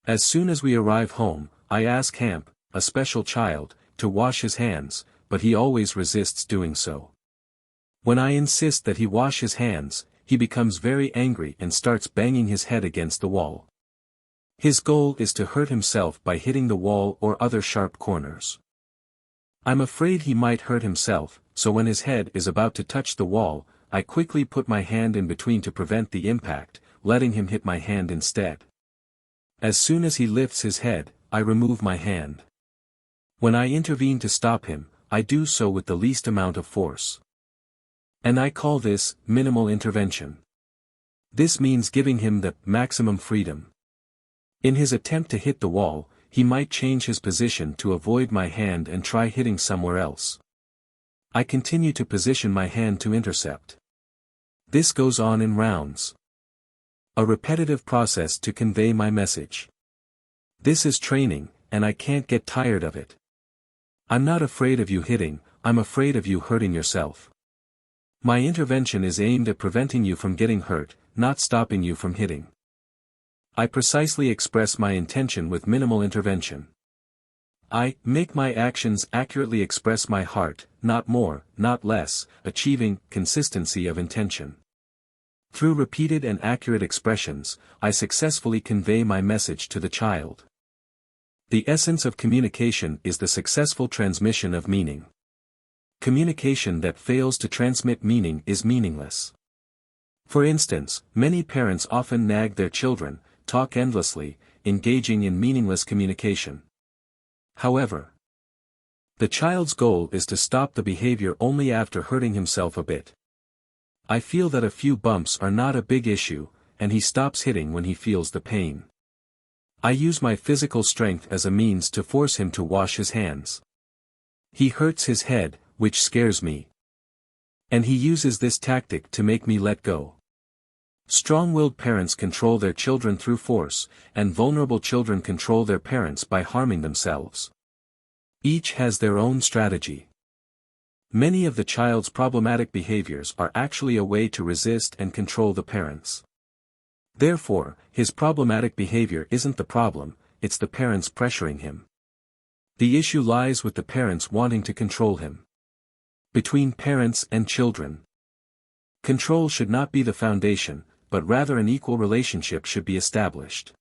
As soon as we arrive home, I ask Hamp, a special child, to wash his hands, but he always resists doing so. When I insist that he wash his hands, he becomes very angry and starts banging his head against the wall. His goal is to hurt himself by hitting the wall or other sharp corners. I'm afraid he might hurt himself, so when his head is about to touch the wall, I quickly put my hand in between to prevent the impact, letting him hit my hand instead. As soon as he lifts his head, I remove my hand. When I intervene to stop him, I do so with the least amount of force. And I call this minimal intervention. This means giving him the maximum freedom. In his attempt to hit the wall, he might change his position to avoid my hand and try hitting somewhere else. I continue to position my hand to intercept. This goes on in rounds. A repetitive process to convey my message. This is training, and I can't get tired of it. I'm not afraid of you hitting, I'm afraid of you hurting yourself. My intervention is aimed at preventing you from getting hurt, not stopping you from hitting. I precisely express my intention with minimal intervention. I make my actions accurately express my heart, not more, not less, achieving consistency of intention. Through repeated and accurate expressions, I successfully convey my message to the child. The essence of communication is the successful transmission of meaning. Communication that fails to transmit meaning is meaningless. For instance, many parents often nag their children, talk endlessly, engaging in meaningless communication. However, the child's goal is to stop the behavior only after hurting himself a bit. I feel that a few bumps are not a big issue, and he stops hitting when he feels the pain. I use my physical strength as a means to force him to wash his hands. He hurts his head, which scares me. And he uses this tactic to make me let go. Strong-willed parents control their children through force, and vulnerable children control their parents by harming themselves. Each has their own strategy. Many of the child's problematic behaviors are actually a way to resist and control the parents. Therefore, his problematic behavior isn't the problem, it's the parents pressuring him. The issue lies with the parents wanting to control him. Between parents and children, control should not be the foundation, but rather an equal relationship should be established.